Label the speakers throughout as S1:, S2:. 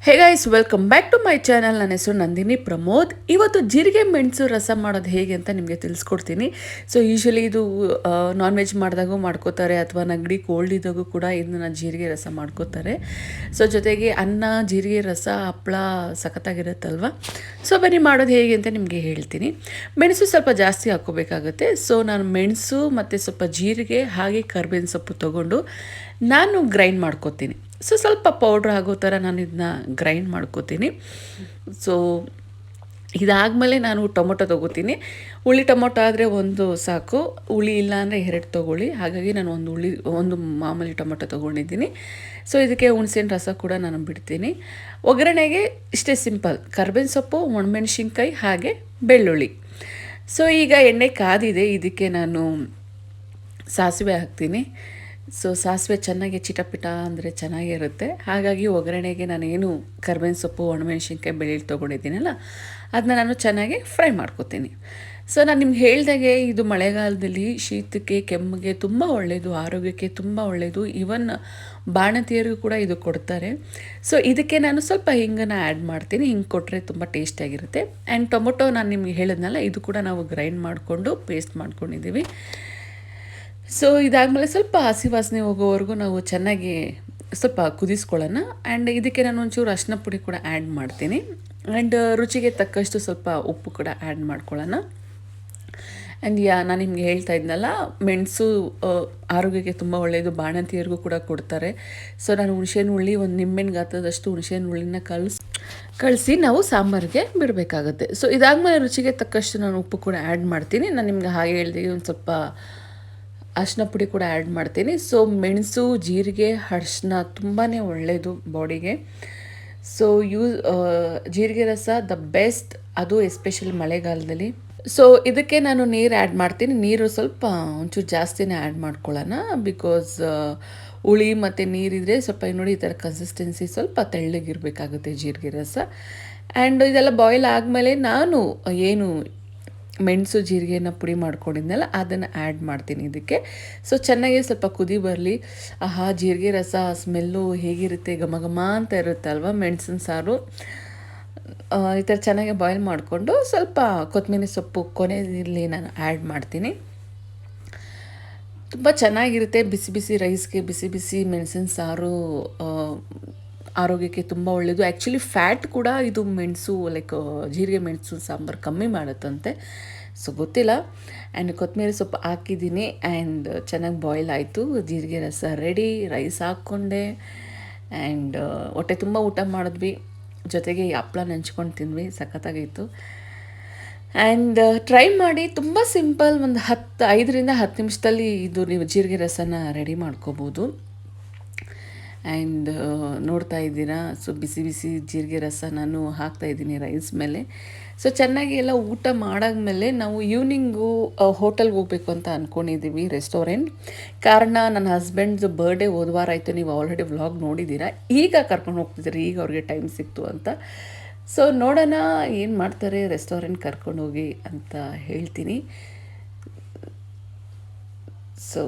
S1: Hey guys welcome back to my channel. ನನ್ನ ಹೆಸರು ನಂದಿನಿ ಪ್ರಮೋದ್. ಇವತ್ತು ಜೀರಿಗೆ ಮೆಣಸು ರಸ ಮಾಡೋದು ಹೇಗೆ ಅಂತ ನಿಮಗೆ ತಿಳಿಸ್ಕೊಡ್ತೀನಿ. ಸೊ ಯೂಶ್ವಲಿ ಇದು ನಾನ್ ವೆಜ್ ಮಾಡಿದಾಗೂ ಮಾಡ್ಕೋತಾರೆ, ಅಥವಾ ನೆಗಡಿ ಕೋಲ್ಡ್ ಇದ್ದಾಗೂ ಕೂಡ ಇದನ್ನ ಜೀರಿಗೆ ರಸ ಮಾಡ್ಕೋತಾರೆ. ಸೊ ಜೊತೆಗೆ ಅನ್ನ, ಜೀರಿಗೆ ರಸ, ಹಪ್ಪಳ ಸಖತ್ತಾಗಿರುತ್ತಲ್ವ. ಸೊ ಬನ್ನಿ ಮಾಡೋದು ಹೇಗೆ ಅಂತ ನಿಮಗೆ ಹೇಳ್ತೀನಿ. ಮೆಣಸು ಸ್ವಲ್ಪ ಜಾಸ್ತಿ ಹಾಕ್ಕೋಬೇಕಾಗುತ್ತೆ. ಸೊ ನಾನು ಮೆಣಸು ಮತ್ತು ಸ್ವಲ್ಪ ಜೀರಿಗೆ ಹಾಗೆ ಕರ್ಬೇವಿನ ಸೊಪ್ಪು ತೊಗೊಂಡು ನಾನು ಗ್ರೈಂಡ್ ಮಾಡ್ಕೋತೀನಿ. ಸೊ ಸ್ವಲ್ಪ ಪೌಡ್ರ್ ಆಗೋ ಥರ ನಾನು ಇದನ್ನ ಗ್ರೈಂಡ್ ಮಾಡ್ಕೋತೀನಿ. ಸೊ ಇದಾದಮೇಲೆ ನಾನು ಟೊಮೊಟೊ ತೊಗೋತೀನಿ. ಹುಳಿ ಟೊಮೊಟೊ ಆದರೆ ಒಂದು ಸಾಕು, ಹುಳಿ ಇಲ್ಲ ಅಂದರೆ 2 ತೊಗೊಳ್ಳಿ. ಹಾಗಾಗಿ ನಾನು ಒಂದು ಮಾಮೂಲಿ ಟೊಮೊಟೊ ತೊಗೊಂಡಿದ್ದೀನಿ. ಸೊ ಇದಕ್ಕೆ ಹುಣಸೆಹಣ್ಣು ರಸ ಕೂಡ ನಾನು ಬಿಡ್ತೀನಿ. ಒಗ್ಗರಣೆಗೆ ಇಷ್ಟೇ ಸಿಂಪಲ್: ಕರ್ಬೇವಿನ ಸೊಪ್ಪು, ಒಣಮೆಣ್ಸಿನ್ಕಾಯಿ ಹಾಗೆ ಬೆಳ್ಳುಳ್ಳಿ. ಸೊ ಈಗ ಎಣ್ಣೆ ಕಾದಿದೆ, ಇದಕ್ಕೆ ನಾನು ಸಾಸಿವೆ ಹಾಕ್ತೀನಿ. ಸೊ ಸಾಸಿವೆ ಚೆನ್ನಾಗಿ ಚಿಟಪಿಟ ಅಂದರೆ ಚೆನ್ನಾಗಿರುತ್ತೆ. ಹಾಗಾಗಿ ಒಗ್ಗರಣೆಗೆ ನಾನೇನು ಕರ್ಬೇವಿನ ಸೊಪ್ಪು, ಒಣಮೆಣ್ಸಿನ್ಕಾಯಿ, ಬೆಳ್ಳುಳ್ಳಿ ತೊಗೊಂಡಿದ್ದೀನಲ್ಲ ಅದನ್ನ ನಾನು ಚೆನ್ನಾಗಿ ಫ್ರೈ ಮಾಡ್ಕೊತೀನಿ. ಸೊ ನಾನು ನಿಮ್ಗೆ ಹೇಳ್ದಾಗೆ ಇದು ಮಳೆಗಾಲದಲ್ಲಿ ಶೀತಕ್ಕೆ, ಕೆಮ್ಮಿಗೆ ತುಂಬ ಒಳ್ಳೆಯದು, ಆರೋಗ್ಯಕ್ಕೆ ತುಂಬ ಒಳ್ಳೆಯದು. ಈವನ್ ಬಾಣಂತಿಯರಿಗೂ ಕೂಡ ಇದು ಕೊಡ್ತಾರೆ. ಸೊ ಇದಕ್ಕೆ ನಾನು ಸ್ವಲ್ಪ ಹಿಂಗನ್ನು ಆ್ಯಡ್ ಮಾಡ್ತೀನಿ. ಹಿಂಗೆ ಕೊಟ್ಟರೆ ತುಂಬ ಟೇಸ್ಟಿಯಾಗಿರುತ್ತೆ. ಆ್ಯಂಡ್ ಟೊಮೊಟೊ ನಾನು ನಿಮ್ಗೆ ಹೇಳಿದ್ನಲ್ಲ, ಇದು ಕೂಡ ನಾವು ಗ್ರೈಂಡ್ ಮಾಡಿಕೊಂಡು ಪೇಸ್ಟ್ ಮಾಡ್ಕೊಂಡಿದ್ದೀವಿ. ಸೊ ಇದಾದಮೇಲೆ ಸ್ವಲ್ಪ ಹಸಿ ವಾಸನೆ ಹೋಗೋವರೆಗೂ ನಾವು ಚೆನ್ನಾಗಿ ಸ್ವಲ್ಪ ಕುದಿಸ್ಕೊಳ್ಳೋಣ. ಆ್ಯಂಡ್ ಇದಕ್ಕೆ ನಾನು ಒಂಚೂರು ಅರಿಶಿನ ಪುಡಿ ಕೂಡ ಆ್ಯಡ್ ಮಾಡ್ತೀನಿ. ಆ್ಯಂಡ್ ರುಚಿಗೆ ತಕ್ಕಷ್ಟು ಸ್ವಲ್ಪ ಉಪ್ಪು ಕೂಡ ಆ್ಯಡ್ ಮಾಡ್ಕೊಳ್ಳೋಣ. ಆ್ಯಂಡ್ ನಾನು ನಿಮಗೆ ಹೇಳ್ತಾ ಇದ್ನಲ್ಲ, ಮೆಣಸು ಆರೋಗ್ಯಕ್ಕೆ ತುಂಬ ಒಳ್ಳೆಯದು, ಬಾಣಂತಿಯರಿಗೂ ಕೂಡ ಕೊಡ್ತಾರೆ. ಸೊ ನಾನು ಹುಣಸೆಹಣ್ಣು ಹುಳಿ, ಒಂದು ನಿಂಬೆಹಣ್ಣು ಗಾತ್ರದಷ್ಟು ಹುಣಸೆಹಣ್ಣು ಹುಳಿನ ಕಳಿಸಿ ನಾವು ಸಾಂಬಾರಿಗೆ ಬಿಡಬೇಕಾಗುತ್ತೆ. ಸೊ ಇದಾದಮೇಲೆ ರುಚಿಗೆ ತಕ್ಕಷ್ಟು ನಾನು ಉಪ್ಪು ಕೂಡ ಆ್ಯಡ್ ಮಾಡ್ತೀನಿ. ನಾನು ನಿಮ್ಗೆ ಹಾಗೆ ಹೇಳಿದೆ, ಒಂದು ಸ್ವಲ್ಪ ಅರಿಶಿನ ಪುಡಿ ಕೂಡ ಆ್ಯಡ್ ಮಾಡ್ತೀನಿ. ಸೊ ಮೆಣಸು, ಜೀರಿಗೆ, ಅರಿಶಿನ ತುಂಬಾ ಒಳ್ಳೆಯದು ಬಾಡಿಗೆ. ಸೊ ಜೀರಿಗೆ ರಸ ದ ಬೆಸ್ಟ್, ಅದು ಎಸ್ಪೆಷಲಿ ಮಳೆಗಾಲದಲ್ಲಿ. ಸೊ ಇದಕ್ಕೆ ನಾನು ನೀರು ಆ್ಯಡ್ ಮಾಡ್ತೀನಿ. ನೀರು ಸ್ವಲ್ಪ ಒಂಚೂರು ಜಾಸ್ತಿನೇ ಆ್ಯಡ್ ಮಾಡ್ಕೊಳ್ಳೋಣ, ಬಿಕಾಸ್ ಹುಳಿ ಮತ್ತು ನೀರಿದ್ರೆ ಸ್ವಲ್ಪ ನೋಡಿ ಈ ಥರ ಕನ್ಸಿಸ್ಟೆನ್ಸಿ ಸ್ವಲ್ಪ ತೆಳ್ಳಗಿರಬೇಕಾಗುತ್ತೆ ಜೀರಿಗೆ ರಸ. ಆ್ಯಂಡ್ ಇದೆಲ್ಲ ಬಾಯ್ಲ್ ಆದಮೇಲೆ ನಾನು ಏನು ಮೆಣಸು ಜೀರಿಗೆನ ಪುಡಿ ಮಾಡ್ಕೊಂಡಿದ್ನಲ್ಲ ಅದನ್ನು ಆ್ಯಡ್ ಮಾಡ್ತೀನಿ ಇದಕ್ಕೆ. ಸೊ ಚೆನ್ನಾಗಿ ಸ್ವಲ್ಪ ಕುದಿ ಬರಲಿ. ಆಹಾ, ಜೀರಿಗೆ ರಸ ಸ್ಮೆಲ್ಲು ಹೇಗಿರುತ್ತೆ, ಘಮ ಘಮ ಅಂತ ಇರುತ್ತೆ ಅಲ್ವಾ ಮೆಣಸಿನ ಸಾರು. ಈ ಥರ ಚೆನ್ನಾಗಿ ಬಾಯ್ಲ್ ಮಾಡಿಕೊಂಡು ಸ್ವಲ್ಪ ಕೊತ್ತಂಬರಿ ಸೊಪ್ಪು ಕೊನೆಯಲ್ಲಿ ನಾನು ಆ್ಯಡ್ ಮಾಡ್ತೀನಿ. ತುಂಬ ಚೆನ್ನಾಗಿರುತ್ತೆ. ಬಿಸಿ ಬಿಸಿ ರೈಸ್ಗೆ ಬಿಸಿ ಬಿಸಿ ಮೆಣಸಿನ ಸಾರು ಆರೋಗ್ಯಕ್ಕೆ ತುಂಬ ಒಳ್ಳೆಯದು. ಆ್ಯಕ್ಚುಲಿ ಫ್ಯಾಟ್ ಕೂಡ ಇದು ಮೆಣಸು, ಲೈಕ್ ಜೀರಿಗೆ ಮೆಣಸು ಸಾಂಬಾರು ಕಮ್ಮಿ ಮಾಡುತ್ತಂತೆ. ಸೊ ಗೊತ್ತಿಲ್ಲ. ಆ್ಯಂಡ್ ಕೊತ್ತಂಬರಿ ಸೊಪ್ಪು ಹಾಕಿದ್ದೀನಿ. ಆ್ಯಂಡ್ ಚೆನ್ನಾಗಿ ಬಾಯ್ಲ್ ಆಯಿತು. ಜೀರಿಗೆ ರಸ ರೆಡಿ. ರೈಸ್ ಹಾಕ್ಕೊಂಡೆ. ಆ್ಯಂಡ್ ಹೊಟ್ಟೆ ತುಂಬ ಊಟ ಮಾಡಿದ್ವಿ. ಜೊತೆಗೆ ಹಪ್ಪಳ ನೆಂಚ್ಕೊಂಡು ತಿಂದ್ವಿ. ಸಖತ್ತಾಗಿತ್ತು. ಆ್ಯಂಡ್ ಟ್ರೈ ಮಾಡಿ, ತುಂಬ ಸಿಂಪಲ್. ಒಂದು 5ರಿಂದ 10 ನಿಮಿಷದಲ್ಲಿ ಇದು ನೀವು ಜೀರಿಗೆ ರಸನ ರೆಡಿ ಮಾಡ್ಕೋಬೋದು. ಆ್ಯಂಡ್ ನೋಡ್ತಾ ಇದ್ದೀರಾ, ಸೊ ಬಿಸಿ ಬಿಸಿ ಜೀರಿಗೆ ರಸ ನಾನು ಹಾಕ್ತಾಯಿದ್ದೀನಿ ರೈಸ್ ಮೇಲೆ. ಸೊ ಚೆನ್ನಾಗಿ ಎಲ್ಲ ಊಟ ಮಾಡಾದ್ಮೇಲೆ ನಾವು ಈವ್ನಿಂಗು ಹೋಟೆಲ್ಗೆ ಹೋಗ್ಬೇಕು ಅಂತ ಅಂದ್ಕೊಂಡಿದ್ದೀವಿ, ರೆಸ್ಟೋರೆಂಟ್. ಕಾರಣ ನನ್ನ ಹಸ್ಬೆಂಡ್ದು ಬರ್ಡೇ ಹೋದ ವಾರ ಆಯಿತು, ನೀವು ಆಲ್ರೆಡಿ ವ್ಲಾಗ್ ನೋಡಿದ್ದೀರಾ. ಈಗ ಕರ್ಕೊಂಡು ಹೋಗ್ತಿದ್ದೀರಿ, ಈಗ ಅವ್ರಿಗೆ ಟೈಮ್ ಸಿಕ್ತು ಅಂತ. ಸೊ ನೋಡೋಣ ಏನು ಮಾಡ್ತಾರೆ, ರೆಸ್ಟೋರೆಂಟ್ ಕರ್ಕೊಂಡು ಹೋಗಿ ಅಂತ ಹೇಳ್ತೀನಿ. ಸೊ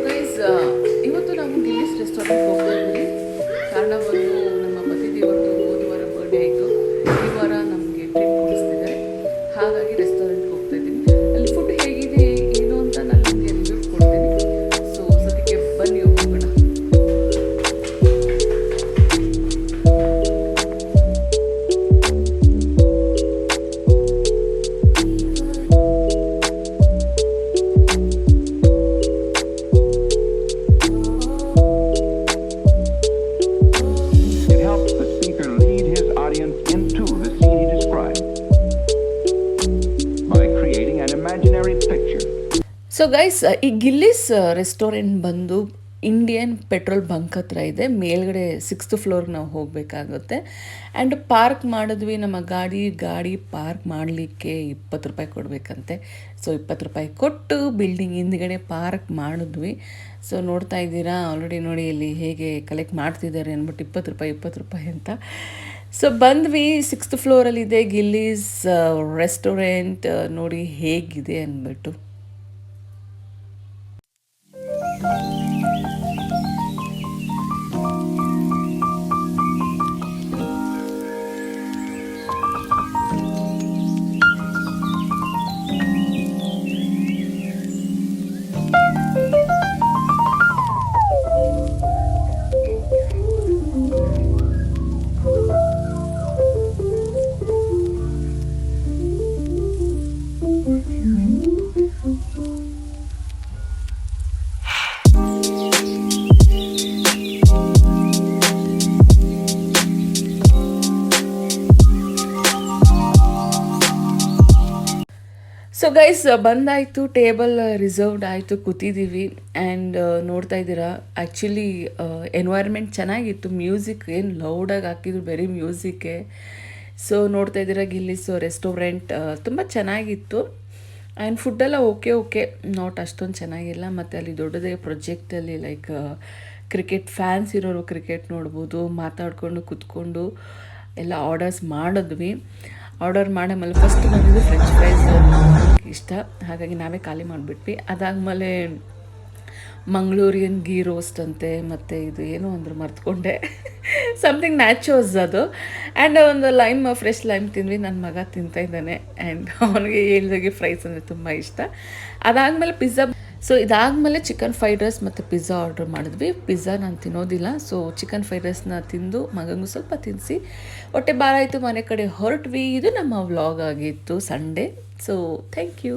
S1: ಗೈಸ್, ಇವತ್ತು ನಾವು ಗಿಲ್ಲಿಸ್ ರೆಸ್ಟೋರೆಂಟ್ಗೆ ಹೋಗ್ತಿದ್ದೀವಿ. ಕಾರಣ ಬಂದು ನಮ್ಮ ಪತಿದೇವರದು ಹೋದ ವಾರ ಬರ್ಡೇ ಆಯಿತು. ಈ ವಾರ ನಮಗೆ ಟ್ರೀಟ್ ಕೊಡಿಸ್ತಿದ್ದಾರೆ. ಹಾಗಾಗಿ ರೆಸ್ಟೋರೆಂಟ್ಗೆ ಹೋಗ್ತಾ ಇದ್ದೀನಿ. ಅಲ್ಲಿ ಫುಡ್ ಹೇಗಿದೆ ಏನು ಅಂತ ನಾನು ನಿಮಗೆ ರಿವ್ಯೂ ಕೊಡ್ತೀನಿ. ಸೊ ಸದ್ಯಕ್ಕೆ ಬನ್ನಿ ಹೋಗೋಣ. ಸೊ ಗೈಸ್, ಈ ಗಿಲ್ಲಿಸ್ ರೆಸ್ಟೋರೆಂಟ್ ಬಂದು ಇಂಡಿಯನ್ ಪೆಟ್ರೋಲ್ ಬಂಕ್ ಹತ್ರ ಇದೆ. ಮೇಲ್ಗಡೆ 6th ಫ್ಲೋರ್ಗೆ ನಾವು ಹೋಗಬೇಕಾಗುತ್ತೆ. ಆ್ಯಂಡ್ ಪಾರ್ಕ್ ಮಾಡಿದ್ವಿ. ನಮ್ಮ ಗಾಡಿ ಪಾರ್ಕ್ ಮಾಡಲಿಕ್ಕೆ 20 ರೂಪಾಯಿ ಕೊಡಬೇಕಂತೆ. ಸೊ 20 ರೂಪಾಯಿ ಕೊಟ್ಟು ಬಿಲ್ಡಿಂಗ್ ಹಿಂದ್ಗಡೆ ಪಾರ್ಕ್ ಮಾಡಿದ್ವಿ. ಸೊ ನೋಡ್ತಾ ಇದ್ದೀರಾ ಆಲ್ರೆಡಿ, ನೋಡಿ ಇಲ್ಲಿ ಹೇಗೆ ಕಲೆಕ್ಟ್ ಮಾಡ್ತಿದ್ದಾರೆ ಅಂದ್ಬಿಟ್ಟು 20 ರೂಪಾಯಿ ಅಂತ. ಸೊ ಬಂದ್ವಿ. 6th ಫ್ಲೋರಲ್ಲಿದೆ ಗಿಲ್ಲೀಸ್ restaurant. ನೋಡಿ ಹೇಗಿದೆ ಅಂದ್ಬಿಟ್ಟು. ಸೊ ಗೈಸ್ ಬಂದಾಯಿತು, ಟೇಬಲ್ ರಿಸರ್ವ್ಡ್ ಆಯಿತು, ಕೂತಿದ್ದೀವಿ. ಆ್ಯಂಡ್ ನೋಡ್ತಾ ಇದ್ದೀರಾ, ಆ್ಯಕ್ಚುಲಿ ಎನ್ವೈರ್ಮೆಂಟ್ ಚೆನ್ನಾಗಿತ್ತು. ಮ್ಯೂಸಿಕ್ ಏನು ಲೌಡಾಗಿ ಹಾಕಿದ್ರು, ಬರೀ ಮ್ಯೂಸಿಕ್ಕೆ. ಸೊ ನೋಡ್ತಾ ಇದ್ದೀರಾ ಗಿಲ್ಲಿಸು ರೆಸ್ಟೋರೆಂಟ್ ತುಂಬ ಚೆನ್ನಾಗಿತ್ತು. ಆ್ಯಂಡ್ ಫುಡ್ಡೆಲ್ಲ ಓಕೆ ನಾಟ್ ಅಷ್ಟೊಂದು ಚೆನ್ನಾಗಿಲ್ಲ. ಮತ್ತು ಅಲ್ಲಿ ದೊಡ್ಡದೇ ಪ್ರೊಜೆಕ್ಟಲ್ಲಿ ಲೈಕ್ ಕ್ರಿಕೆಟ್ ಫ್ಯಾನ್ಸ್ ಇರೋರು ಕ್ರಿಕೆಟ್ ನೋಡ್ಬೋದು, ಮಾತಾಡಿಕೊಂಡು ಕೂತ್ಕೊಂಡು ಎಲ್ಲ ಆರ್ಡರ್ಸ್ ಮಾಡಿದ್ವಿ. ಆರ್ಡರ್ ಮಾಡಾದ್ಮೇಲೆ ಫಸ್ಟ್ ಬಂದಿದ್ದು ಫ್ರೆಂಚ್ ಫ್ರೈಸ್ ಇಷ್ಟ, ಹಾಗಾಗಿ ನಾವೇ ಖಾಲಿ ಮಾಡಿಬಿಟ್ವಿ. ಅದಾದಮೇಲೆ ಮಂಗಳೂರಿಯನ್ ಗೀ ರೋಸ್ಟ್ ಅಂತೆ, ಮತ್ತು ಇದು ಏನೋ ಅಂದರು ಮರ್ತ್ಕೊಂಡೆ, ಸಮಥಿಂಗ್ ನ್ಯಾಚೋಸ್ ಅದು. ಆ್ಯಂಡ್ ಒಂದು ಫ್ರೆಶ್ ಲೈಮ್ ತಿಂದ್ವಿ. ನನ್ನ ಮಗ ತಿಂತಾಯಿದ್ದಾನೆ ಆ್ಯಂಡ್ ಅವನಿಗೆ ಹೇಳ್ದಾಗೆ ಫ್ರೈಸ್ ಅಂದರೆ ತುಂಬ ಇಷ್ಟ. ಅದಾದಮೇಲೆ ಪಿಜ್ಜಾ. ಸೊ ಇದಾದಮೇಲೆ ಚಿಕನ್ ಫ್ರೈಡ್ ರೈಸ್ ಮತ್ತು ಪಿಜ್ಜಾ ಆರ್ಡ್ರ್ ಮಾಡಿದ್ವಿ. ಪಿಜ್ಜಾ ನಾನು ತಿನ್ನೋದಿಲ್ಲ, ಸೊ ಚಿಕನ್ ಫ್ರೈಡ್ ರೈಸ್ನ ತಿಂದು ಮಗನಿಗೂ ಸ್ವಲ್ಪ ತಿನ್ನಿಸಿ ಹೊಟ್ಟೆ ಭಾರ ಆಯಿತು, ಮನೆ ಕಡೆ ಹೊರಟ್ವಿ. ಇದು ನಮ್ಮ ವ್ಲಾಗ್ ಆಗಿತ್ತು ಸಂಡೇ. So thank you.